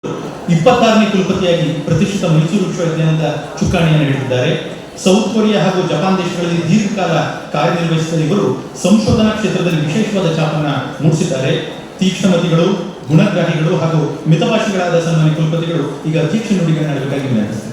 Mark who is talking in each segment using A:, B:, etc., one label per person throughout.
A: 26ನೇ ಕುಲಪತಿಯಾಗಿ ಪ್ರತಿಷ್ಠಿತ ಮೈಸೂರು ವಿಶ್ವವಿದ್ಯಾಲಯದ ಚುಕ್ಕಾಣಿಯನ್ನು ಹಿಡಿದಿದ್ದಾರೆ. ಸೌತ್ ಕೊರಿಯಾ ಹಾಗೂ ಜಪಾನ್ ದೇಶಗಳಲ್ಲಿ ದೀರ್ಘಕಾಲ ಕಾರ್ಯನಿರ್ವಹಿಸಿದ ಇವರು ಸಂಶೋಧನಾ ಕ್ಷೇತ್ರದಲ್ಲಿ ವಿಶೇಷವಾದ ಛಾಪನ್ನು ಮೂಡಿಸಿದ್ದಾರೆ. ತೀಕ್ಷ್ಣಮತಿಗಳು, ಗುಣಗ್ರಾಹಿಗಳು ಹಾಗೂ ಮಿತಭಾಷಿಗಳಾದ ಸನ್ಮಾನ್ಯ ಕುಲಪತಿಗಳು ಈಗ ಅಧ್ಯಕ್ಷ ನುಡಿಗಳನ್ನು ಆಡಬೇಕಾಗಿ ವಿನಂತಿಸಿದ್ದಾರೆ.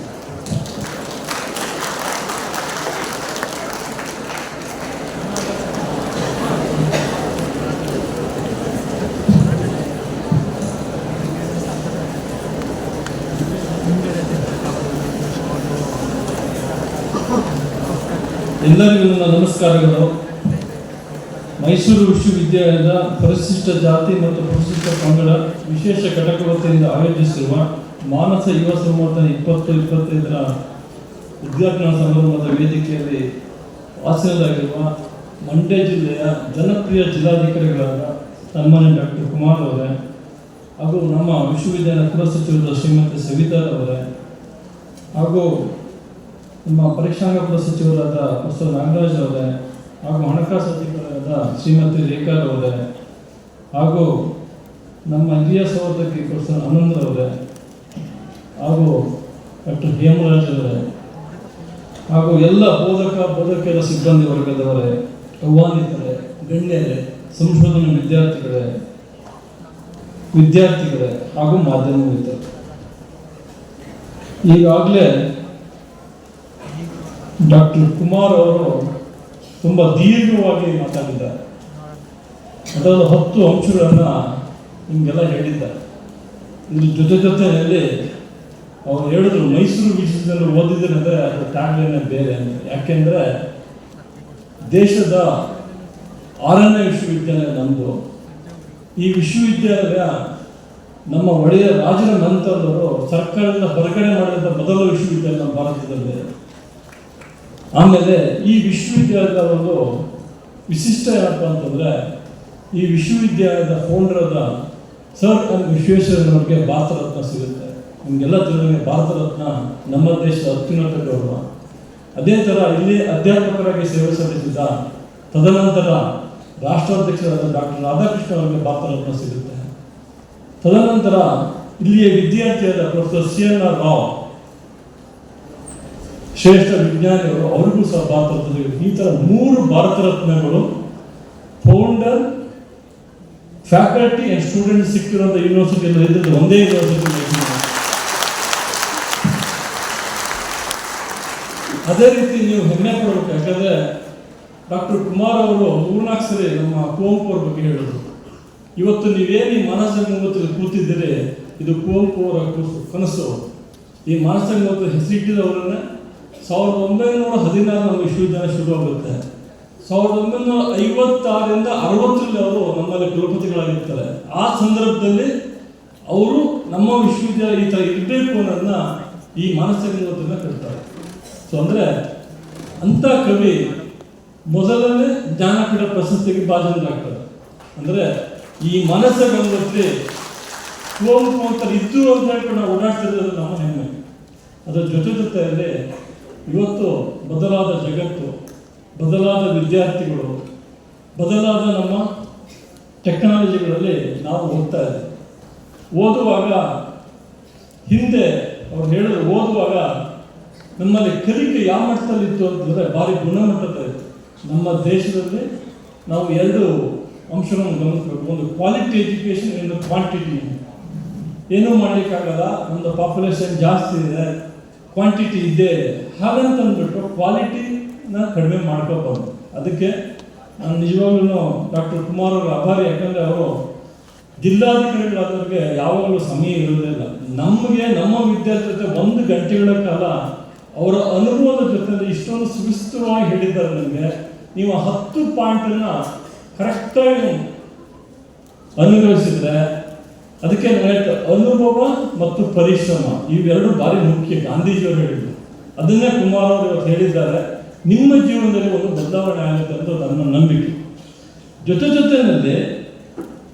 B: ಎಲ್ಲರಿಗೂ ನನ್ನ ನಮಸ್ಕಾರಗಳು. ಮೈಸೂರು ವಿಶ್ವವಿದ್ಯಾಲಯದ ಪರಿಶಿಷ್ಟ ಜಾತಿ ಮತ್ತು ಪರಿಶಿಷ್ಟ ಪಂಗಡ ವಿಶೇಷ ಘಟಕ ವತಿಯಿಂದ ಆಯೋಜಿಸಿರುವ ಮಾನಸ ಯುವ ಸಂವರ್ಧನೆ 2025ರ ಉದ್ಘಾಟನಾ ಸಮಾರಂಭದ ವೇದಿಕೆಯಲ್ಲಿ ವಾಸನರಾಗಿರುವ ಮಂಡ್ಯ ಜಿಲ್ಲೆಯ ಜನಪ್ರಿಯ ಜಿಲ್ಲಾಧಿಕಾರಿಗಳಾದ ಸನ್ಮಾನ್ಯ ಡಾಕ್ಟರ್ ಕುಮಾರ್ ಅವರೇ ಹಾಗೂ ನಮ್ಮ ವಿಶ್ವವಿದ್ಯಾಲಯ ಕುಲಸಚಿವರಾದ ಶ್ರೀಮತಿ ಸವಿತಾ ಅವರೇ ಹಾಗೂ ನಮ್ಮ ಪರೀಕ್ಷಾಂಗ ಕುಲಸಚಿವರಾದ ಪ್ರೊಫೆಸರ್ ನಾಗರಾಜ್ ಅವರೇ ಹಾಗೂ ಹಣಕಾಸು ಸಚಿವರಾದ ಶ್ರೀಮತಿ ರೇಖಾ ಅವರೇ ಹಾಗೂ ನಮ್ಮ ಹಿರಿಯ ಸಹೋದರಿ ಪ್ರೊಫೆಸರ್ ಆನಂದ್ ಅವರೇ ಹಾಗೂ ಡಾಕ್ಟರ್ ಹೇಮರಾಜ್ ಅವರೇ ಹಾಗೂ ಎಲ್ಲ ಬೋಧಕರ ಸಿಬ್ಬಂದಿ ವರ್ಗದವರೇ, ಆಹ್ವಾನಿತರೇ, ಗಣ್ಯರೇ, ಸಂಶೋಧನಾ ವಿದ್ಯಾರ್ಥಿಗಳೇ ಹಾಗೂ ಮಾಧ್ಯಮ ಮಿತ್ರರು, ಈಗಾಗಲೇ ಡಾಕ್ಟರ್ ಕುಮಾರ್ ಅವರು ತುಂಬ ದೀರ್ಘವಾಗಿ ಮಾತಾಡಿದ್ದಾರೆ. ಅದರಲ್ಲಿ 10 ಅಂಶಗಳನ್ನು ನಿಮಗೆಲ್ಲ ಹೇಳಿದ್ದಾರೆ. ಇದ್ರ ಜೊತೆಯಲ್ಲಿ ಅವ್ರು ಹೇಳಿದ್ರು ಮೈಸೂರು ವಿಶ್ವವಿದ್ಯಾಲಯ ಓದಿದ್ರೆ ಅಂದರೆ ಅದು ಟ್ಯಾಗ್ಲೈನ್ ಬೇರೆ ಅಂತ. ಯಾಕೆಂದರೆ ದೇಶದ 6ನೇ ವಿಶ್ವವಿದ್ಯಾಲಯ ನಮ್ಮದು. ಈ ವಿಶ್ವವಿದ್ಯಾಲಯ ನಮ್ಮ ಒಡೆಯ ರಾಜರ ನಂತರದವರು ಸರ್ಕಾರದಿಂದ ಹೊರಗಡೆ ಮಾಡಿದಂಥ ಮೊದಲ ವಿಶ್ವವಿದ್ಯಾಲಯ ನಮ್ಮ ಭಾರತದಲ್ಲಿ. ಆಮೇಲೆ ಈ ವಿಶ್ವವಿದ್ಯಾಲಯದ ಒಂದು ವಿಶಿಷ್ಟ ಏನಪ್ಪ ಅಂತಂದರೆ, ಈ ವಿಶ್ವವಿದ್ಯಾಲಯದ ಫೌಂಡರಾದ ಸರ್ ಎಂ ವಿಶ್ವೇಶ್ವರಯ್ಯನವರಿಗೆ ಭಾರತ ರತ್ನ ಸಿಗುತ್ತೆ. ನಿಮಗೆಲ್ಲ ತಿಳಿದಂಗೆ ಭಾರತ ರತ್ನ ನಮ್ಮ ದೇಶದ ಅತ್ಯುನ್ನತ ಗೌರವ. ಅದೇ ಥರ ಇಲ್ಲಿ ಅಧ್ಯಾಪಕರಾಗಿ ಸೇವೆ ಸಲ್ಲಿಸಿದ ತದನಂತರ ರಾಷ್ಟ್ರಾಧ್ಯಕ್ಷರಾದ ಡಾಕ್ಟರ್ ರಾಧಾಕೃಷ್ಣ ಅವರಿಗೆ ಭಾರತ ರತ್ನ ಸಿಗುತ್ತೆ. ತದನಂತರ ಇಲ್ಲಿಯ ವಿದ್ಯಾರ್ಥಿಯಾದ ಪ್ರೊಫೆಸರ್ ಸಿ.ಎನ್. ರಾವ್ ಶ್ರೇಷ್ಠ ವಿಜ್ಞಾನಿಗಳು, ಅವರಿಗೂ ಸಹ ಭಾರತ ರತ್ನ. ಈ ಥರ 3 ಭಾರತ ರತ್ನಗಳು ಫೌಂಡರ್, ಫ್ಯಾಕಲ್ಟಿ ಆ್ಯಂಡ್ ಸ್ಟೂಡೆಂಟ್ ಸಿಕ್ಕಿರೋಂಥ ಯೂನಿವರ್ಸಿಟಿ ಎಲ್ಲ ಇದ್ರದ್ದು ಒಂದೇ ಯೂನಿವರ್ಸಿಟಿ. ಅದೇ ರೀತಿ ನೀವು ಹೆಮ್ಮೆ ಪಡಬೇಕು. ಯಾಕಂದರೆ ಡಾಕ್ಟರ್ ಕುಮಾರ್ ಅವರು 4 ಸರಿ ನಮ್ಮ ಕುವೆಂಪು ಅವ್ರ ಬಗ್ಗೆ ಹೇಳಿದ್ರು. ಇವತ್ತು ನೀವೇನು ಈ ಮಾನಸಂಗಮದಲ್ಲಿ ಕೂತಿದ್ದೀರಿ, ಇದು ಕುವೆಂಪು ಅವರ ಕನಸು. ಈ ಮಾನಸಂಗಮದ ಹೆಸರಿಟ್ಟಿದವರನ್ನ 1916 ನಮ್ಮ ವಿಶ್ವವಿದ್ಯಾಲಯ ಶುರುವಾಗುತ್ತೆ. 1956ರಿಂದ 60ರಲ್ಲಿ ಅವರು ನಮ್ಮಲ್ಲಿ ಕುಲಪತಿಗಳಾಗಿರ್ತಾರೆ. ಆ ಸಂದರ್ಭದಲ್ಲಿ ಅವರು ನಮ್ಮ ವಿಶ್ವವಿದ್ಯಾಲಯ ಈ ಥರ ಇರಬೇಕು ಅನ್ನೋದನ್ನ ಈ ಮಾನಸಂಗಮದಿಂದ ಕಟ್ತಾರೆ. ಸೊ ಅಂದರೆ ಅಂಥ ಕವಿ ಮೊದಲನೇ ಜ್ಞಾನಪೀಠ ಪ್ರಶಸ್ತಿಗೆ ಭಾಜನರಾಗ್ತಾರೆ. ಅಂದರೆ ಈ ಮಾನಸಂಗಮದಲ್ಲಿ ಕುವೆಂಪು ಅಂತ ಇದ್ದು ಅಂತ ಹೇಳ್ಕೊಂಡು ನಾವು ಓಡಾಡ್ತಿರೋದು ನಮ್ಮ ಹೆಮ್ಮೆ. ಅದರ ಜೊತೆಯಲ್ಲಿ ಇವತ್ತು ಬದಲಾದ ಜಗತ್ತು, ಬದಲಾದ ವಿದ್ಯಾರ್ಥಿಗಳು, ಬದಲಾದ ನಮ್ಮ ಟೆಕ್ನಾಲಜಿಗಳಲ್ಲಿ ನಾವು ಹೋಗ್ತಾ ಇದ್ದೀವಿ. ಓದುವಾಗ ಹಿಂದೆ ಅವ್ರು ಹೇಳಿದ್ರು, ಓದುವಾಗ ನಮ್ಮಲ್ಲಿ ಕಲಿಕೆ ಯಾವ ಮಟ್ಟದಲ್ಲಿತ್ತು ಅಂತಂದರೆ ಭಾರಿ ಗುಣಮಟ್ಟದ ಇತ್ತು. ನಮ್ಮ ದೇಶದಲ್ಲಿ ನಾವು 2 ಅಂಶಗಳನ್ನು ಗಮನಿಸಬೇಕು. ಒಂದು ಕ್ವಾಲಿಟಿ ಎಜುಕೇಷನ್, ಇನ್ನೊಂದು ಕ್ವಾಂಟಿಟಿ. ಏನೂ ಮಾಡಲಿಕ್ಕಾಗಲ್ಲ, ನಮ್ಮದು ಪಾಪ್ಯುಲೇಷನ್ ಜಾಸ್ತಿ ಇದೆ, ಕ್ವಾಂಟಿಟಿ ಇದ್ದೇ ಇದೆ. ಹಾಗಂತಂದ್ಬಿಟ್ಟು ಕ್ವಾಲಿಟಿನ ಕಡಿಮೆ ಮಾಡ್ಕೋಬಾರ್ದು. ಅದಕ್ಕೆ ನಾನು ನಿಜವಾಗ್ಲೂ ಡಾಕ್ಟರ್ ಕುಮಾರ್ ಅವರ ಆಭಾರಿ. ಯಾಕಂದರೆ ಅವರು ಜಿಲ್ಲಾಧಿಕಾರಿಗಳಾದವ್ರಿಗೆ ಯಾವಾಗಲೂ ಸಮಯ ಇರೋದಿಲ್ಲ. ನಮಗೆ ನಮ್ಮ ವಿದ್ಯಾರ್ಥಿ ಜೊತೆ 1 ಗಂಟೆಗಳ ಕಾಲ ಅವರ ಅನುಭವದ ಜೊತೆ ಇಷ್ಟೊಂದು ಸುವಿಸ್ತರವಾಗಿ ಹೇಳಿದ್ದಾರೆ. ನನಗೆ ನೀವು 10 ಪಾಯಿಂಟನ್ನು ಕರೆಕ್ಟಾಗಿ ಅನುಭವಿಸಿದ್ರೆ, ಅದಕ್ಕೆ ಅನುಭವ ಮತ್ತು ಪರಿಶ್ರಮ ಇವೆರಡು ಭಾರಿ ಮುಖ್ಯ. ಗಾಂಧೀಜಿಯವರು ಹೇಳಿದ್ರು, ಅದನ್ನೇ ಕುಮಾರ್ ಅವರು ಇವತ್ತು ಹೇಳಿದ್ದಾರೆ. ನಿಮ್ಮ ಜೀವನದಲ್ಲಿ ಒಂದು ಬದಲಾವಣೆ ಆಗುತ್ತೆ ಅಂತ ನನ್ನ ನಂಬಿಕೆ. ಜೊತೆಯಲ್ಲಿ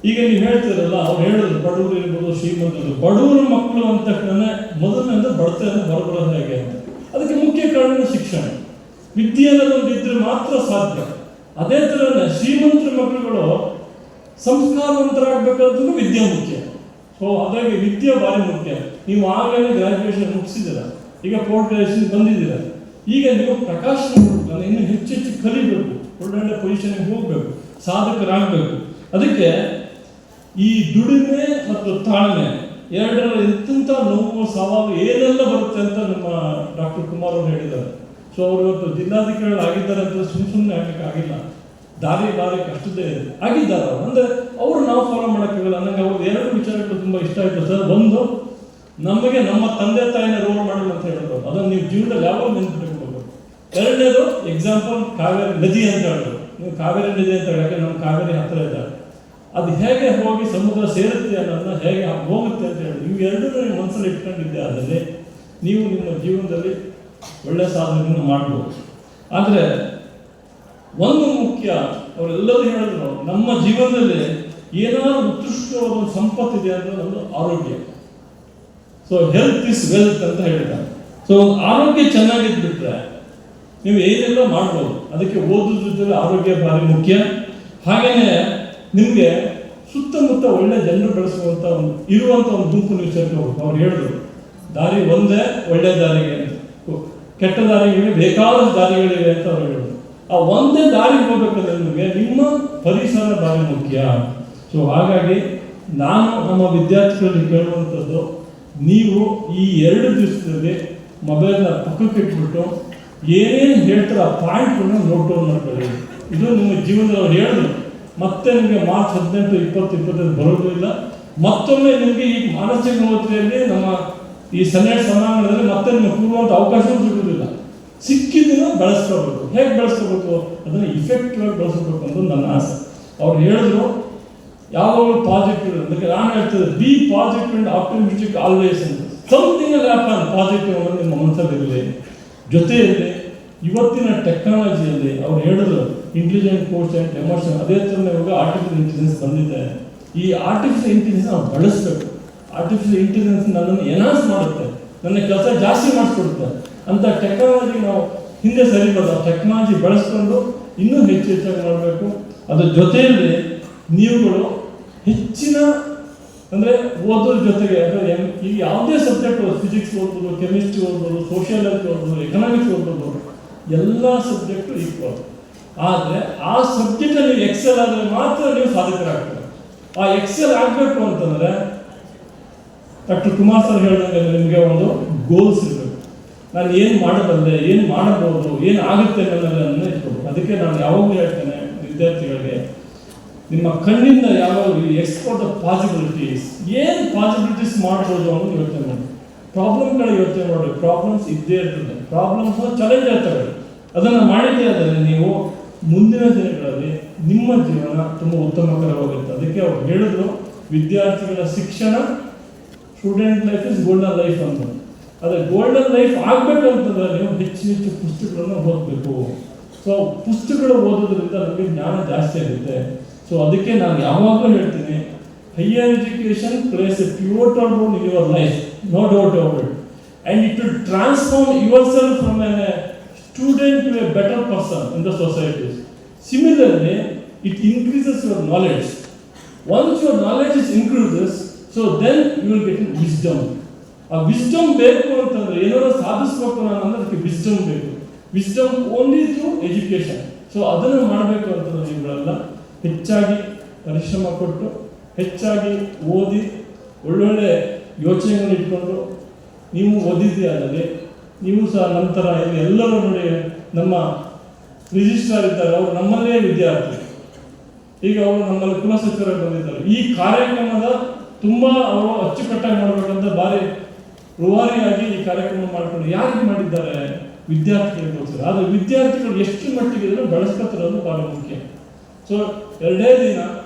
B: ಈಗ ನೀವು ಹೇಳ್ತಿರಲ್ಲ, ಅವ್ರು ಹೇಳಿದ್ರು ಬಡವರು ಇರ್ಬೋದು, ಶ್ರೀಮಂತರು. ಬಡವರ ಮಕ್ಕಳು ಅಂತ ತಕ್ಷಣ ಮೊದಲನೇದು ಬಡತನ ಹೊರಬರೋದು ಹೇಗೆ ಅಂತ. ಅದಕ್ಕೆ ಮುಖ್ಯ ಕಾರಣ ಶಿಕ್ಷಣ, ವಿದ್ಯೆ ಅನ್ನೋದೊಂದು ಇದ್ರೆ ಮಾತ್ರ ಸಾಧ್ಯ. ಅದೇ ಥರನೇ ಶ್ರೀಮಂತರ ಮಕ್ಕಳುಗಳು ಸಂಸ್ಕಾರವಂತರಾಗಬೇಕಾದ್ರೂ ವಿದ್ಯೆ ಮುಖ್ಯ. ಸೊ ಹಾಗಾಗಿ ವಿದ್ಯೆ ಭಾರಿ ಮುಖ್ಯ. ನೀವು ಆಗಲೇ ಗ್ರಾಜ್ಯುಯೇಷನ್ ಮುಗಿಸಿದ್ದೀರ, ಈಗ ಪೋಸ್ಟ್ ಗ್ರಾಜ್ಯುಯೇಷನ್ ಬಂದಿದ್ದೀರ, ಈಗ ನೀವು ಪ್ರಕಾಶನ ಕೊಡಬೇಕು, ಇನ್ನು ಹೆಚ್ಚು ಕಲಿಬೇಕು, ಒಳ್ಳೊಳ್ಳೆ ಪೊಸಿಷನ್ಗೆ ಹೋಗಬೇಕು, ಸಾಧಕರಾಗಬೇಕು. ಅದಕ್ಕೆ ಈ ದುಡಿಮೆ ಮತ್ತು ತಾಳ್ಮೆ ಎರಡರ ಎಂತೆಂಥ ನೋವು ಸವಾಲು ಏನೆಲ್ಲ ಬರುತ್ತೆ ಅಂತ ನಮ್ಮ ಡಾಕ್ಟರ್ ಕುಮಾರ್ ಅವರು ಹೇಳಿದ್ದಾರೆ. ಸೊ ಅವರು ಇವತ್ತು ಜಿಲ್ಲಾಧಿಕಾರಿಗಳಾಗಿದ್ದಾರೆ ಅಂತ ಸುಮ್ಮನೆ ಆಗಲಿಕ್ಕೆ ಆಗಿಲ್ಲ, ದಾರಿ ಕಷ್ಟದೇ ಆಗಿದ್ದಾರೆ ಅವರು. ಅಂದರೆ ಅವರು ನಾವು ಫಾಲೋ ಮಾಡೋಕ್ಕಾಗಲ್ಲ. ನನಗೆ ಅವ್ರದ್ದು ಎರಡು ವಿಚಾರಗಳು ತುಂಬ ಇಷ್ಟ ಆಯಿತು ಸರ್. ಒಂದು, ನಮಗೆ ನಮ್ಮ ತಂದೆ ತಾಯಿನ ರೋಲ್ ಮಾಡಲ್ ಅಂತ ಹೇಳಿದ್ರು, ಅದನ್ನು ನೀವು ಜೀವನದಲ್ಲಿ ಯಾವಾಗ ನೆನ್ಪಿಟ್ಕೊಳ್ಬೇಕು. ಎರಡನೇದು ಎಕ್ಸಾಂಪಲ್ ಕಾವೇರಿ ನದಿ ಅಂತ ಹೇಳಿದ್ರು. ನೀವು ಕಾವೇರಿ ನದಿ ಅಂತ ಹೇಳಕ್ಕೆ ನಮ್ಮ ಕಾವೇರಿ ಹತ್ತಿರ ಇದ್ದಾರೆ, ಅದು ಹೇಗೆ ಹೋಗಿ ಸಮುದ್ರ ಸೇರುತ್ತೆ ಅನ್ನೋದನ್ನ ಹೇಗೆ ಹೋಗುತ್ತೆ ಅಂತ ಹೇಳಿ ಇವು ಎರಡನ್ನೂ ನೀವು ಮನಸ್ಸಲ್ಲಿ ಇಟ್ಕೊಂಡಿದ್ದೆ ಅದರಲ್ಲಿ ನೀವು ನಿಮ್ಮ ಜೀವನದಲ್ಲಿ ಒಳ್ಳೆ ಸಾಧನೆಯನ್ನು ಮಾಡ್ಬೋದು. ಆದರೆ ಒಂದು ಮುಖ್ಯ, ಅವರೆಲ್ಲರೂ ಹೇಳಿದ್ರು, ನಮ್ಮ ಜೀವನದಲ್ಲಿ ಏನಾದರೂ ಉತ್ಕೃಷ್ಟವಾದ ಒಂದು ಸಂಪತ್ತಿದೆ ಅಂದರೆ ಒಂದು ಆರೋಗ್ಯ. ಸೊ ಹೆಲ್ತ್ ಇಸ್ ವೆಲ್ತ್ ಅಂತ ಹೇಳಿದ್ದಾರೆ. ಸೊ ಆರೋಗ್ಯ ಚೆನ್ನಾಗಿದ್ಬಿಟ್ರೆ ನೀವು ಏನೆಲ್ಲ ಮಾಡ್ಬೋದು. ಅದಕ್ಕೆ ಓದೋದ್ರ ಜೊತೆ ಆರೋಗ್ಯ ಭಾರಿ ಮುಖ್ಯ. ಹಾಗೆಯೇ ನಿಮಗೆ ಸುತ್ತಮುತ್ತ ಒಳ್ಳೆ ಜನರು ಬೆಳೆಸುವಂಥ ಇರುವಂಥ ಒಂದು ಗುಂಪು ನೀವು ಸೇರ್ಕೋಬೇಕು. ಅವ್ರು ಹೇಳಿದ್ರು, ದಾರಿ ಒಂದೇ ಒಳ್ಳೆ ದಾರಿಗೆ ಅಂತ, ಕೆಟ್ಟ ದಾರಿಗಳಿಗೆ ಬೇಕಾದಷ್ಟು ದಾರಿಗಳಿವೆ ಅಂತ ಅವ್ರು ಹೇಳಿದ್ರು. ಆ ಒಂದೇ ದಾರಿ ಹೋಗ್ಬೇಕಂದ್ರೆ ನಿಮಗೆ ನಿಮ್ಮ ಪರಿಸರ ದಾರಿ ಮುಖ್ಯ. ಸೊ ಹಾಗಾಗಿ ನಾನು ನಮ್ಮ ವಿದ್ಯಾರ್ಥಿಗಳಲ್ಲಿ ಕೇಳುವಂಥದ್ದು, ನೀವು ಈ 2 ದಿವಸದಲ್ಲಿ ಮೊಬೈಲ್ನ ಪಕ್ಕಕ್ಕೆ ಇಟ್ಬಿಟ್ಟು ಏನೇನು ಹೇಳ್ತಾರೆ ಆ ಪಾಯಿಂಟ್ಗಳನ್ನ ನೋಟ್ ಡೌನ್ ಮಾಡ್ಕೊಳ್ಳಿ. ಇದು ನಿಮ್ಮ ಜೀವನದಲ್ಲಿ ಅವ್ರು ಹೇಳಿದ್ರು. ಮತ್ತೆ ನಿಮಗೆ ಮಾರ್ಚ್ 18, 20, 25 ಬರೋದು ಇಲ್ಲ. ಮತ್ತೊಮ್ಮೆ ನಿಮಗೆ ಈ ಮಾನಸಿಕ ನವರಾತ್ರಿಯಲ್ಲಿ ನಮ್ಮ ಈ ಸನ್ನೆರಡು ಸಮಾರಂಭದಲ್ಲಿ ಮತ್ತೆ ನಿಮಗೆ ಕೂರುವಂಥ ಅವಕಾಶವೂ ಸಿಗುವುದಿಲ್ಲ. ಸಿಕ್ಕಿದ್ದನ್ನು ಬೆಳೆಸ್ಕೋಬೇಕು. ಹೇಗೆ ಬೆಳೆಸ್ಕೋಬೇಕು, ಅದನ್ನು ಇಫೆಕ್ಟಿವ್ ಆಗಿ ಬೆಳೆಸ್ಕೋಬೇಕು ಅನ್ನೋದು ನನ್ನ ಆಸೆ. ಅವ್ರು ಹೇಳಿದ್ರು ಯಾವಾಗಲೂ ಪಾಸಿಟಿವ್. ಅದಕ್ಕೆ ನಾನು ಹೇಳ್ತಿದ್ದೆ, B positive and optimistic always ಅಂತ. ಸಮಥಿಂಗ್ ಅಲ್ಲಿ ಹ್ಯಾಪನ್ ಪಾಸಿಟಿವ್ ಅನ್ನೋದು ನಿಮ್ಮ ಮನಸ್ಸಲ್ಲಿರಲಿ. ಜೊತೆಯಲ್ಲಿ ಇವತ್ತಿನ ಟೆಕ್ನಾಲಜಿಯಲ್ಲಿ ಅವ್ರು ಹೇಳಿದ್ರು ಇಂಟೆಲಿಜೆಂಟ್ ಕೋಶೆಂಟ್ ಎಮೋಷನ್, ಅದೇ ಥರ ಇವಾಗ ಆರ್ಟಿಫಿಷಿಯಲ್ ಇಂಟೆಲಿಜೆನ್ಸ್ ಬಂದಿದೆ. ಈ ಆರ್ಟಿಫಿಷಿಯಲ್ ಇಂಟೆಲಿಜೆನ್ಸ್ ನಾವು ಬಳಸಬೇಕು. ಆರ್ಟಿಫಿಷಿಯಲ್ ಇಂಟೆಲಿಜೆನ್ಸ್ ನನ್ನನ್ನು ಎನ್ಹಾನ್ಸ್ ಮಾಡುತ್ತೆ, ನನ್ನ ಕೆಲಸ ಜಾಸ್ತಿ ಮಾಡಿಸ್ಕೊಡುತ್ತೆ ಅಂತ ಟೆಕ್ನಾಲಜಿ ನಾವು ಹಿಂದೆ ಸರಿಬಾರ್ದು. ಆ ಟೆಕ್ನಾಲಜಿ ಬಳಸ್ಕೊಂಡು ಇನ್ನೂ ಹೆಚ್ಚಾಗಿ ಮಾಡಬೇಕು. ಅದ್ರ ಜೊತೆಯಲ್ಲಿ ನೀವುಗಳು ಹೆಚ್ಚಿನ ಅಂದರೆ ಓದೋದ್ರ ಜೊತೆಗೆ ಈಗ ಯಾವುದೇ ಸಬ್ಜೆಕ್ಟ್ ಫಿಸಿಕ್ಸ್ ಓದ್ಬೋದು, ಕೆಮಿಸ್ಟ್ರಿ ಓದ್ಬೋದು, ಸೋಷಿಯಾಲಜಿ ಓದ್ಬೋದು, ಎಕನಾಮಿಕ್ಸ್ ಓದ್ಬೋದು, ಎಲ್ಲ ಸಬ್ಜೆಕ್ಟು ಈಕ್ವಲ್. ಆದರೆ ಆ ಸಬ್ಜೆಕ್ಟಲ್ಲಿ ನೀವು ಎಕ್ಸೆಲ್ ಆದರೆ ಮಾತ್ರ ನೀವು ಸಾಧಕರಾಗ್ತೀರ. ಆ ಎಕ್ಸೆಲ್ ಆಗಬೇಕು ಅಂತಂದರೆ ಡಾಕ್ಟರ್ ಕುಮಾರ್ ಸರ್ ಹೇಳಿದಂಗೆ ನಿಮಗೆ ಒಂದು ಗೋಲ್ಸ್ ಇರಬೇಕು. ನಾನು ಏನು ಮಾಡಬಲ್ಲೆ, ಏನು ಮಾಡಬಹುದು, ಏನು ಆಗುತ್ತೆ ಅನ್ನೋದನ್ನು ಇಟ್ಕೊಬೇಕು. ಅದಕ್ಕೆ ನಾನು ಯಾವಾಗಲೂ ಹೇಳ್ತೇನೆ ವಿದ್ಯಾರ್ಥಿಗಳಿಗೆ, ನಿಮ್ಮ ಕಣ್ಣಿಂದ ಯಾವಾಗ ಎಕ್ಸ್ಪೋರ್ಟ್ ದ ಪಾಸಿಬಿಲಿಟೀಸ್, ಏನು ಪಾಸಿಬಿಲಿಟೀಸ್ ಮಾಡ್ಬೋದು ಅನ್ನೋದು ಯೋಚನೆ ಮಾಡಿ. ಪ್ರಾಬ್ಲಮ್ಗಳ ಯೋಚನೆ ಮಾಡಿ. ಪ್ರಾಬ್ಲಮ್ಸ್ ಇದ್ದೇ ಇರ್ತದೆ, ಪ್ರಾಬ್ಲಮ್ಸ್ ಚಾಲೆಂಜ್ ಆಗ್ತವೆ. ಅದನ್ನು ಮಾಡಿದ್ದೇ ಆದರೆ ನೀವು ಮುಂದಿನ ದಿನಗಳಲ್ಲಿ ನಿಮ್ಮ ಜೀವನ ತುಂಬ ಉತ್ತಮಕರವಾಗುತ್ತೆ. ಅದಕ್ಕೆ ಅವ್ರು ಹೇಳಿದ್ರು, ವಿದ್ಯಾರ್ಥಿಗಳ ಶಿಕ್ಷಣ, student life is golden life ಅಂತ. ಆದರೆ ಗೋಲ್ಡನ್ ಲೈಫ್ ಆಗಬೇಕು ಅಂತಂದರೆ ನೀವು ಹೆಚ್ಚು ಪುಸ್ತಕಗಳನ್ನು ಓದಬೇಕು. ಸೊ ಪುಸ್ತಕಗಳು ಓದೋದ್ರಿಂದ ನಮಗೆ ಜ್ಞಾನ ಜಾಸ್ತಿ ಆಗುತ್ತೆ. ಸೊ ಅದಕ್ಕೆ ನಾನು ಯಾವಾಗಲೂ ಹೇಳ್ತೀನಿ, higher education places a pivotal role in your life, no doubt about it, and it will transform your self from a student to a better person in the society. Similarly, it increases your knowledge. Once your knowledge is increases, so then you will get wisdom. A wisdom ಬೇಕು ಅಂತಂದ್ರೆ ಏನಾದರೂ ಸಾಧಿಸಬೇಕು ಅಂದ್ರೆ ಅದಕ್ಕೆ wisdom ಬೇಕು. Wisdom only through education. So ಅದನ್ನು ಮಾಡಬೇಕು ಅಂತಂದ್ರೆ ನೀವುಗಳೆಲ್ಲ ಹೆಚ್ಚಾಗಿ ಪರಿಶ್ರಮ ಕೊಟ್ಟು, ಹೆಚ್ಚಾಗಿ ಓದಿ, ಒಳ್ಳೊಳ್ಳೆ ಯೋಚನೆಗಳನ್ನು ಇಟ್ಕೊಂಡು ನೀವು ಓದಿದ್ದೀಯಾದಲ್ಲಿ ನೀವು ಸಹ ನಂತರ ಇಲ್ಲಿ ಎಲ್ಲರೂ ನೋಡಿ, ನಮ್ಮ ರಿಜಿಸ್ಟ್ರಾರ್ ಇದ್ದಾರೆ, ಅವರು ನಮ್ಮಲ್ಲೇ ವಿದ್ಯಾರ್ಥಿ, ಈಗ ಅವರು ನಮ್ಮಲ್ಲಿ ಕುಲಸಚಿವರಾಗಿ ಬಂದಿದ್ದಾರೆ. ಈ ಕಾರ್ಯಕ್ರಮದ ತುಂಬ ಅವರು ಅಚ್ಚುಕಟ್ಟಾಗಿ ಮಾಡಬೇಕಂತ ಭಾರಿ ರೂವಾರಿಯಾಗಿ ಈ ಕಾರ್ಯಕ್ರಮ ಮಾಡಿಕೊಂಡು ಯಾರಿಗೆ ಮಾಡಿದ್ದಾರೆ, ವಿದ್ಯಾರ್ಥಿಗಳಿಗೋಸ್ಕರ. ಆದರೆ ವಿದ್ಯಾರ್ಥಿಗಳು ಎಷ್ಟು ಮಟ್ಟಿಗೆ ಇದನ್ನು ಬೆಳೆಸ್ಕೊತಿರೋದು ಭಾಳ ಮುಖ್ಯ. ಸೊ 2 ದಿನ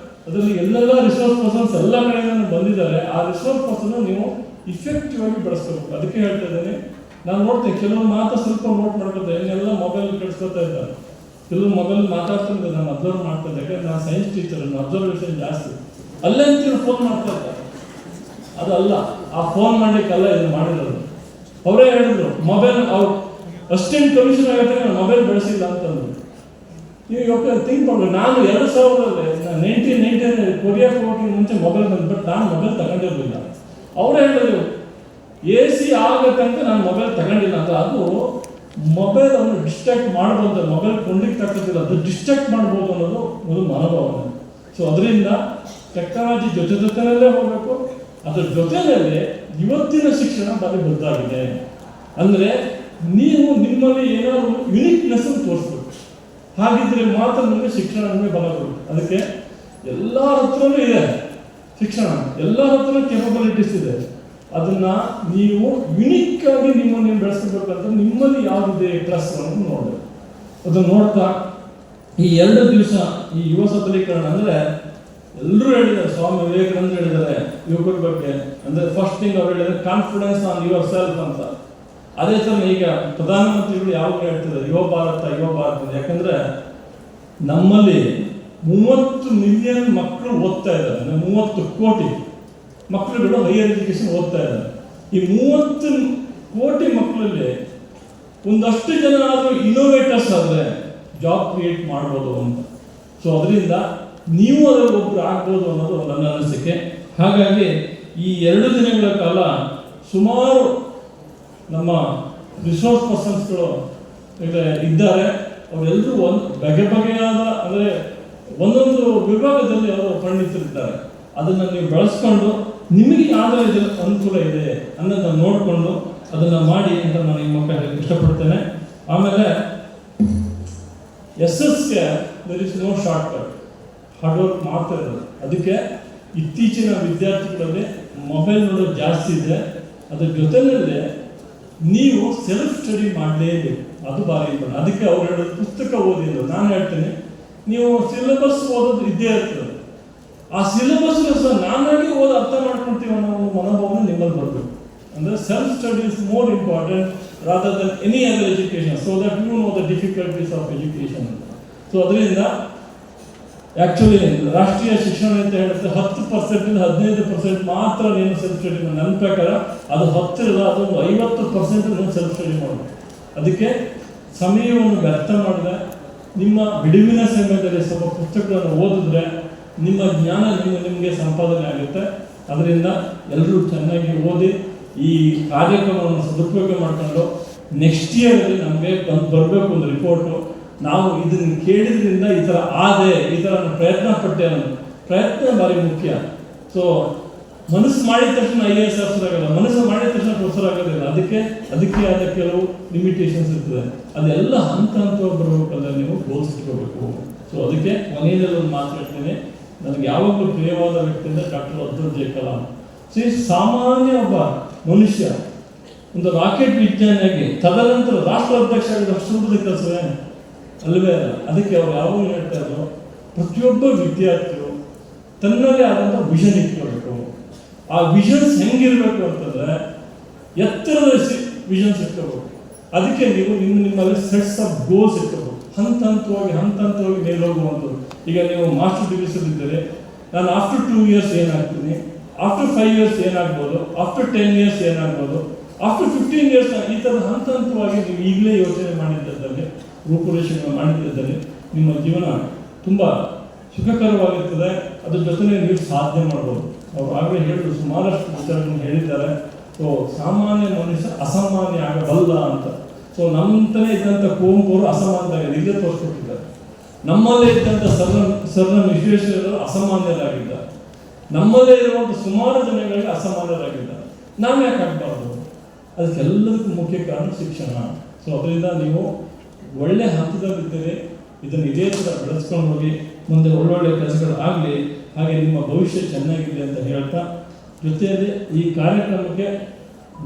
B: ಅದರಲ್ಲಿ ಎಲ್ಲೆಲ್ಲ ರಿಸೋರ್ಸ್ ಪರ್ಸನ್ಸ್ ಎಲ್ಲ ಕಡೆಯಿಂದ ಬಂದಿದ್ದಾರೆ. ಆ ರಿಸೋರ್ಸ್ ಪರ್ಸನ್ ನೀವು ಇಫೆಕ್ಟಿವ್ ಆಗಿ ಬೆಳೆಸ್ಕೋಬೇಕು. ಅದಕ್ಕೆ ಹೇಳ್ತಾ ಇದ್ದೀನಿ, ನಾನು ನೋಡ್ತೇನೆ ಕೆಲವು ಮಾತ್ರ ಸ್ವಲ್ಪ ನೋಟ್ ಮಾಡ್ಕೊಳ್ತೇನೆ, ಇನ್ನೆಲ್ಲ ಮೊಬೈಲ್ ಕೆಡಿಸ್ಕೊತಾ ಇದ್ದಾರೆ. ಕೆಲವು ಮೊಬೈಲ್ ಮಾತಾಡ್ತಿದ್ದೆ, ನಾನು ಅಬ್ಸರ್ವ್ ಮಾಡ್ತಾ ಇದ್ದೆ. ಯಾಕಂದ್ರೆ ನಾನು ಸೈನ್ಸ್ ಟೀಚರ್, ಅಬ್ಸರ್ವೇಷನ್ ಜಾಸ್ತಿ. ಅಲ್ಲೇ ಅಂತೀವಿ ಫೋನ್ ಮಾಡ್ತಾ ಇದ್ದಾರೆ, ಅದಲ್ಲ, ಆ ಫೋನ್ ಮಾಡಲಿಕ್ಕೆಲ್ಲ ಇದು ಮಾಡಿರೋದು. ಅವರೇ ಹೇಳಿದ್ರು ಮೊಬೈಲ್, ಅವ್ರು ಅಸಿಸ್ಟೆಂಟ್ ಕಮಿಷನ್ ಆಗುತ್ತೆ, ನಾನು ಮೊಬೈಲ್ ಬಳಸಿಲ್ಲ ಅಂತಂದ್ರು. ಇವಾಗ ಥಿಂಕ್ ಮಾಡೋದು, ನಾನು 2000 ಕೊರಿಯಾಕ್ಕೆ ಹೋಗೋಕ್ಕಿಂತ ಮುಂಚೆ ಮೊಬೈಲ್ ಬಂದು, ಬಟ್ ನಾನು ಮೊಬೈಲ್ ತಗೊಂಡಿರಲಿಲ್ಲ. ಅವರೇ ಹೇಳಿದ್ರು AC ಆಗಬೇಕಂತ ನಾನು ಮೊಬೈಲ್ ತಗೊಂಡಿಲ್ಲ ಅಂತ. ಅದು ಮೊಬೈಲ್ ಅನ್ನು ಡಿಸ್ಟ್ರಾಕ್ಟ್ ಮಾಡ್ಬೋದು, ಮೊಬೈಲ್ ಕೊಂಡ್ಲಿಕ್ಕೆ ತಕ್ಕೋದಿಲ್ಲ, ಅದು ಡಿಸ್ಟ್ರಾಕ್ಟ್ ಮಾಡ್ಬೋದು ಅನ್ನೋದು ಒಂದು ಮನೋಭಾವನೆ. ಸೊ ಅದರಿಂದ ಟೆಕ್ನಾಲಜಿ ಜೊತೆಯಲ್ಲೇ ಹೋಗಬೇಕು. ಅದ್ರ ಜೊತೆಯಲ್ಲಿ ಇವತ್ತಿನ ಶಿಕ್ಷಣ ಭಾರಿ ಬದಲಾಗಿದೆ. ಅಂದರೆ ನೀವು ನಿಮ್ಮಲ್ಲಿ ಏನಾದರೂ ಯುನಿಕ್ನೆಸ್ ತೋರಿಸ್ಬೇಕು. ಹಾಗಿದ್ರೆ ಮಾತ್ರ ನಿಮಗೆ ಶಿಕ್ಷಣ ನಿಮಗೆ ಬಲ ಬರುತ್ತೆ. ಅದಕ್ಕೆ ಎಲ್ಲರ ಹತ್ರನೂ ಇದೆ ಶಿಕ್ಷಣ, ಎಲ್ಲರ ಹತ್ರ ಕೆಪಬಿಲಿಟೀಸ್ ಇದೆ. ಅದನ್ನ ನೀವು ಯುನಿಕ್ ಆಗಿ ನೀವು ಬೆಳೆಸಬೇಕಂದ್ರೆ ನಿಮ್ಮಲ್ಲಿ ಯಾವುದಿದೆ ಪ್ಲಸ್ ಅನ್ನೋದು ನೋಡಬೇಕು. ಅದನ್ನು ನೋಡ್ತಾ ಈ 2 ದಿವಸ ಈ ಯುವ ಸಬಲೀಕರಣ ಅಂದರೆ ಎಲ್ಲರೂ ಹೇಳಿದ್ದಾರೆ, ಸ್ವಾಮಿ ವಿವೇಕಾನಂದ ಹೇಳಿದ್ದಾರೆ ಯುವಕರ ಬಗ್ಗೆ. ಅಂದರೆ ಫಸ್ಟ್ ಥಿಂಗ್ ಅವ್ರು ಹೇಳಿದ್ದಾರೆ ಕಾನ್ಫಿಡೆನ್ಸ್ ಆನ್ ಯುವರ್ ಸೆಲ್ಫ್ ಅಂತ. ಅದೇ ಥರ ಈಗ ಪ್ರಧಾನಮಂತ್ರಿಗಳು ಯಾವಾಗ ಹೇಳ್ತಿದ್ದಾರೆ ಯುವ ಭಾರತ ಯುವ ಭಾರತ. ಯಾಕಂದರೆ ನಮ್ಮಲ್ಲಿ 30 ಮಿಲಿಯನ್ ಮಕ್ಕಳು ಓದ್ತಾ ಇದ್ದಾರೆ, 30 ಕೋಟಿ ಮಕ್ಕಳುಗಳು ಹೈಯರ್ ಎಜುಕೇಶನ್ ಓದ್ತಾ ಇದ್ದಾರೆ. ಈ 30 ಕೋಟಿ ಮಕ್ಕಳಲ್ಲಿ ಒಂದಷ್ಟು ಜನ ಆದರೂ ಇನೋವೇಟರ್ಸ್ ಆದರೆ ಜಾಬ್ ಕ್ರಿಯೇಟ್ ಮಾಡ್ಬೋದು ಅಂತ. ಸೊ ಅದರಿಂದ ನೀವು ಅದರಲ್ಲಿ ಒಬ್ಬರು ಆಗ್ಬೋದು ಅನ್ನೋದು ನನ್ನ ಅನಿಸಿಕೆ. ಹಾಗಾಗಿ ಈ 2 ದಿನಗಳ ಕಾಲ ಸುಮಾರು ನಮ್ಮ ರಿಸೋರ್ಸ್ ಪರ್ಸನ್ಸ್ಗಳು ಇದ್ದಾರೆ. ಅವರೆಲ್ಲರೂ ಬಗೆಯಾದ ಅಂದರೆ ಒಂದೊಂದು ವಿಭಾಗದಲ್ಲಿ ಅವರು ಪರಿಣಿತರಿದ್ದಾರೆ. ಅದನ್ನು ನೀವು ಬಳಸ್ಕೊಂಡು ನಿಮಗೆ ಯಾವುದೇ ಅನುಕೂಲ ಇದೆ ಅನ್ನೋದನ್ನು ನೋಡಿಕೊಂಡು ಅದನ್ನು ಮಾಡಿ ಅಂತ ನಾನು ಈ ಮೂಲಕ ಹೇಳಕ್ಕೆ ಇಷ್ಟಪಡ್ತೇನೆ. ಆಮೇಲೆ SSಗೆ there is no short cut, hard work ಮಾಡ್ತಾ ಇರೋದು. ಅದಕ್ಕೆ ಇತ್ತೀಚಿನ ವಿದ್ಯಾರ್ಥಿಗಳಲ್ಲಿ ಮೊಬೈಲ್ ನೋಡೋದು ಜಾಸ್ತಿ ಇದೆ. ಅದ್ರ ಜೊತೆಯಲ್ಲೇ ನೀವು ಸೆಲ್ಫ್ ಸ್ಟಡಿ ಮಾಡಲೇಬೇಕು, ಅದು ಭಾರಿ ಇಂಪಾರ್ಟೆಂಟ್. ಅದಕ್ಕೆ ಅವ್ರು ಹೇಳೋದು ಪುಸ್ತಕ ಓದಿಲ್ಲ. ನಾನು ಹೇಳ್ತೇನೆ ನೀವು ಸಿಲೆಬಸ್ ಓದೋದು ಇದ್ದೇ ಇರ್ತದೆ. ಆ ಸಿಲೆಬಸ್ ಸಹ ನಾನಾಗಿ ಓದಿ ಅರ್ಥ ಮಾಡ್ಕೊಳ್ತೀವಿ ಅನ್ನೋ ಒಂದು ಮನೋಭಾವನೆ ನಿಮ್ಮಲ್ಲಿ ಬರಬೇಕು. ಅಂದರೆ self study is more important rather than any other education, so that you know the difficulties of education. So ಅದರಿಂದ ಆ್ಯಕ್ಚುಲಿ ರಾಷ್ಟ್ರೀಯ ಶಿಕ್ಷಣ ಅಂತ ಹೇಳುತ್ತೆ 10% 15% ಮಾತ್ರ ನೀನು ಸೆಲ್ಫ್ ಸ್ಟಡಿ ಮಾಡಿ. ನನ್ನ ಪ್ರಕಾರ ಅದು 10 ಇಲ್ಲ, ಅದೊಂದು 50% ನೀವು ಸೆಲ್ಫ್ ಸ್ಟಡಿ ಮಾಡಬೇಕು. ಅದಕ್ಕೆ ಸಮಯವನ್ನು ವ್ಯರ್ಥ ಮಾಡಿದ್ರೆ ನಿಮ್ಮ ಬಿಡುವಿನ ಸಮಯದಲ್ಲಿ ಸ್ವಲ್ಪ ಪುಸ್ತಕಗಳನ್ನು ಓದಿದ್ರೆ ನಿಮ್ಮ ಜ್ಞಾನ ನಿಮಗೆ ಸಂಪಾದನೆ ಆಗುತ್ತೆ. ಅದರಿಂದ ಎಲ್ಲರೂ ಚೆನ್ನಾಗಿ ಓದಿ ಈ ಕಾರ್ಯಕ್ರಮವನ್ನು ಸದುಪಯೋಗ ಮಾಡಿಕೊಂಡು ನೆಕ್ಸ್ಟ್ ಇಯರಲ್ಲಿ ನಮಗೆ ಬರಬೇಕು ಒಂದು ರಿಪೋರ್ಟು. ನಾವು ಇದನ್ನು ಕೇಳಿದ್ರಿಂದ ಈ ಥರ ಈ ಥರ ಪ್ರಯತ್ನ ಪಟ್ಟೆ ಅನ್ನೋದು ಪ್ರಯತ್ನ ಭಾರಿ ಮುಖ್ಯ. ಸೊ ಮನಸ್ಸು ಮಾಡಿದ ತಕ್ಷಣ IAS ಆಫೀಸರ್ ಆಗಲ್ಲ, ಮನಸ್ಸು ಮಾಡಿದ ತಕ್ಷಣ ಪ್ರೊಫೆಸರ್ ಆಗೋದಿಲ್ಲ. ಅದಕ್ಕೆ ಆದ ಕೆಲವು ಲಿಮಿಟೇಷನ್ಸ್ ಇರ್ತದೆ. ಅದೆಲ್ಲ ಹಂತ ಬರಬೇಕಲ್ಲ, ನೀವು ಗೋಲ್ಸ್ ಇಟ್ಕೋಬೇಕು. ಸೊ ಅದಕ್ಕೆ ಕೊನೆಯಲ್ಲಿ ಒಂದು ಮಾತು ಹೇಳ್ತೇನೆ, ನನಗೆ ಯಾವಾಗಲೂ ಪ್ರಿಯವಾದ ವ್ಯಕ್ತಿ ಅಂದರೆ ಡಾಕ್ಟರ್ ಅಬ್ದುಲ್ ಕಲಾಂ. ಸಾಮಾನ್ಯ ಒಬ್ಬ ಮನುಷ್ಯ ಒಂದು ರಾಕೆಟ್ ವಿಜ್ಞಾನಿಯಾಗಿ ತದನಂತರ ರಾಷ್ಟ್ರಾಧ್ಯಕ್ಷ ಆಗಿದ ಅಷ್ಟೊಂದು ಕೆಲಸವೇ ಅಲ್ಲವೇ ಅಲ್ಲ. ಅದಕ್ಕೆ ಅವ್ರು ಯಾವಾಗಲೂ ಹೇಳ್ತಾ ಇದ್ರು ಪ್ರತಿಯೊಬ್ಬ ವಿದ್ಯಾರ್ಥಿಯು ತನ್ನದೇ ಆದಂಥ ವಿಷನ್ ಇಟ್ಕೋಬೇಕು. ಆ ವಿಷನ್ಸ್ ಹೆಂಗಿರಬೇಕು ಅಂತಂದರೆ ಎತ್ತರದ ವಿಷನ್ಸ್ ಇಟ್ಕೋಬೇಕು. ಅದಕ್ಕೆ ನೀವು ನಿಮ್ಮಲ್ಲಿ ಸೆಟ್ಸ್ ಆಫ್ ಗೋಲ್ಸ್ ಇಟ್ಕೋಬೇಕು. ಹಂತ ಹಂತವಾಗಿ ಮೇಲೋಗುವಂಥದ್ದು. ಈಗ ನೀವು ಮಾಸ್ಟರ್ ಡಿಗ್ರಿಸಲ್ಲಿದ್ದರೆ ನಾನು ಆಫ್ಟರ್ 2 ಇಯರ್ಸ್ ಏನಾಗ್ತೀನಿ, ಆಫ್ಟರ್ 5 ಇಯರ್ಸ್ ಏನಾಗ್ಬೋದು, ಆಫ್ಟರ್ 10 ಇಯರ್ಸ್ ಏನಾಗ್ಬೋದು, ಆಫ್ಟರ್ 15 ಇಯರ್ಸ್, ಈ ಥರದ ಹಂತವಾಗಿ ನೀವು ಈಗಲೇ ಯೋಚನೆ ಮಾಡಿದ್ದಲ್ಲಿ, ರೂಪುರೇಷೆಗಳನ್ನು ಮಾಡಿದ್ದಲ್ಲಿ ನಿಮ್ಮ ಜೀವನ ತುಂಬ ಸುಖಕರವಾಗಿರ್ತದೆ. ಅದ್ರ ಜೊತೆ ನೀವು ಸಾಧನೆ ಮಾಡ್ಬೋದು. ಅವರು ಆಗಲೇ ಹೇಳಿದ್ರು, ಸುಮಾರಷ್ಟು ವಿಚಾರಗಳನ್ನು ಹೇಳಿದ್ದಾರೆ. ಸೊ ಸಾಮಾನ್ಯ ಮನುಷ್ಯ ಅಸಾಮಾನ್ಯ ಆಗಬಲ್ಲ ಅಂತ. ಸೊ ನಮ್ಮಂತಲೇ ಇದ್ದಂಥ ಕುವೆಂಪು ಅವರು ಅಸಾಮಾನ್ಯರಾಗಿದ್ದಾರೆ, ಇಲ್ಲೇ ತೋರಿಸ್ಕೊಟ್ಟಿದ್ದಾರೆ. ನಮ್ಮಲ್ಲೇ ಇದ್ದಂಥ ಸರ್ ವಿಶ್ವೇಶ್ವರರು ಅಸಾಮಾನ್ಯರಾಗಿದ್ದಾರೆ. ನಮ್ಮಲ್ಲೇ ಇರುವಂಥ ಸುಮಾರು ಜನಗಳಿಗೆ ಅಸಾಮಾನ್ಯರಾಗಿದ್ದಾರೆ. ನಾವು ಯಾಕೆ ಆಗಬಾರ್ದು? ಅದಕ್ಕೆಲ್ಲದಕ್ಕೂ ಮುಖ್ಯ ಕಾರಣ ಶಿಕ್ಷಣ. ಸೊ ಅದರಿಂದ ನೀವು ಒಳ್ಳೆ ಹಂತದಲ್ಲಿದ್ದೀರಿ. ಇದನ್ನು ಇದೇ ಥರ ಬೆಳೆಸ್ಕೊಂಡು ಹೋಗಿ ಮುಂದೆ ಒಳ್ಳೊಳ್ಳೆ ಕೆಲಸಗಳು ಆಗಲಿ, ಹಾಗೆ ನಿಮ್ಮ ಭವಿಷ್ಯ ಚೆನ್ನಾಗಿದೆ ಅಂತ ಹೇಳ್ತಾ, ಜೊತೆಯಲ್ಲಿ ಈ ಕಾರ್ಯಕ್ರಮಕ್ಕೆ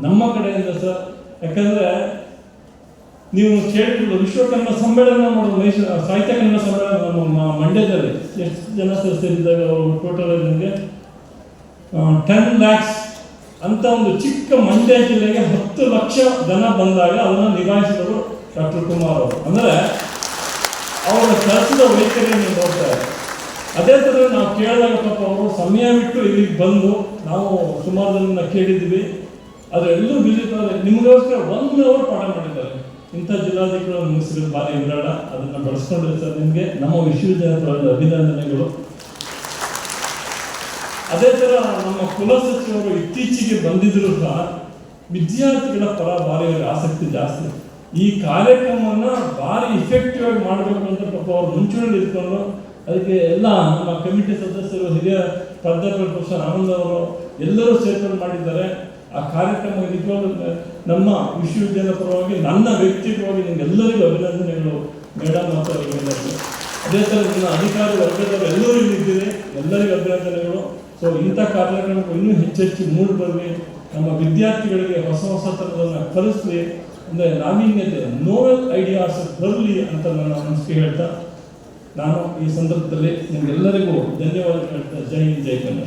B: ನಮ್ಮ ಕಡೆಯಿಂದ ಸರ್, ಯಾಕಂದರೆ ನೀವು ಕೇಳಿದ್ರು ವಿಶ್ವ ಕನ್ನಡ ಸಮ್ಮೇಳನ ಮಾಡೋದು, ಮೈಸೂರು ಸಾಹಿತ್ಯ ಕನ್ನಡ ಸಮ್ಮೇಳನ ನಮ್ಮ ಮಂಡ್ಯದಲ್ಲಿ ಎಷ್ಟು ಜನ ಸೇರಿದಾಗ ಅವರು ಟೋಟಲ್ ನನಗೆ 10 lakhs ಅಂತ ಒಂದು ಚಿಕ್ಕ ಮಂಡ್ಯ ಜಿಲ್ಲೆಗೆ 10 ಲಕ್ಷ ಜನ ಬಂದಾಗ ಅದನ್ನು ನಿಭಾಯಿಸಿದರು ಡಾಕ್ಟರ್ ಕುಮಾರ್ ಅವರು. ಅಂದರೆ ಅವರ ಕೆಲಸದ ವೈಖರಿಯನ್ನು ನೋಡ್ತಾರೆ. ಅದೇ ಥರ ನಾವು ಕೇಳಿದಾಗ ಪಾಪ ಅವರು ಸಮಯ ಬಿಟ್ಟು ಇಲ್ಲಿಗೆ ಬಂದು, ನಾವು ಸುಮಾರು ಜನ ಕೇಳಿದ್ವಿ, ಆದರೆ ಎಲ್ಲರೂ ಬಿಸಿತಾರೆ. ನಿಮಗೋಸ್ಕರ 1 hour ಪಾಠ ಮಾಡಿದ್ದಾರೆ. ಇಂಥ ಜಿಲ್ಲಾಧಿಕಾರಿಗಳನ್ನು ಮುಗಿಸಿರೋದು ಭಾರಿ ವಿರಾಳ. ಅದನ್ನು ಬಳಸ್ಕೊಂಡಿರೋ ಸರ್ ನಿಮಗೆ ನಮ್ಮ ವಿಶ್ವವಿದ್ಯಾಲಯ ಪರವಾಗಿ ಅಭಿನಂದನೆಗಳು. ಅದೇ ಥರ ನಮ್ಮ ಕುಲಸಚಿವರು ಇತ್ತೀಚೆಗೆ ಬಂದಿದ್ರು ಸಹ ವಿದ್ಯಾರ್ಥಿಗಳ ಪರ ಭಾರಿ ಆಸಕ್ತಿ ಜಾಸ್ತಿ. ಈ ಕಾರ್ಯಕ್ರಮವನ್ನು ಭಾರಿ ಇಫೆಕ್ಟಿವ್ ಆಗಿ ಮಾಡಬೇಕು ಅಂತ ಪಾಪ ಅವ್ರು ಮುಂಚೂಣಿ ಇಟ್ಕೊಂಡು ಅದಕ್ಕೆ ಎಲ್ಲ ನಮ್ಮ ಕಮಿಟಿ ಸದಸ್ಯರು, ಹಿರಿಯ ಪ್ರಾಧ್ಯಾಪಕರು, ಪ್ರೊಫೆಸರ್ ಆನಂದ್ ಅವರು ಎಲ್ಲರೂ ಸೇರ್ಕೊಂಡು ಮಾಡಿದ್ದಾರೆ. ಆ ಕಾರ್ಯಕ್ರಮ ನಿಜವಾಗ್ಲೂ ನಮ್ಮ ವಿಶ್ವವಿದ್ಯಾಲಯ ಪರವಾಗಿ ನನ್ನ ವ್ಯಕ್ತಿಗತವಾಗಿ ನಿಮ್ಗೆಲ್ಲರಿಗೂ ಅಭಿನಂದನೆಗಳು ಮೇಡಮ್ ಮತ್ತು ಅವರಿಗೆಲ್ಲರಿಗೂ. ಅದೇ ಥರ ನನ್ನ ಅಧಿಕಾರಿ ವರ್ಗದವರು ಎಲ್ಲರೂ ಇಲ್ಲಿದ್ದೀರಿ, ಎಲ್ಲರಿಗೂ ಅಭಿನಂದನೆಗಳು. ಸೊ ಇಂಥ ಕಾರ್ಯಕ್ರಮಕ್ಕೆ ಇನ್ನೂ ಹೆಚ್ಚೆಚ್ಚು ಮೂಡಿ ಬರಲಿ, ನಮ್ಮ ವಿದ್ಯಾರ್ಥಿಗಳಿಗೆ ಹೊಸ ಹೊಸ ಥರದನ್ನು ಕಲಿಸಲಿ, ಅಂದರೆ ನಾವೀನ್ಯತೆ ನೋವೆಲ್ ಐಡಿಯಾಸ್ ಬರಲಿ ಅಂತ ನಾನು ಅನಿಸಿಕೆ ಹೇಳ್ತಾ ನಾನು ಈ ಸಂದರ್ಭದಲ್ಲಿ ನಿಮಗೆಲ್ಲರಿಗೂ ಧನ್ಯವಾದ ಹೇಳ್ತಾ ಜೈ ಹಿಂದ್ ಜೈ ಕನ್ನಡ.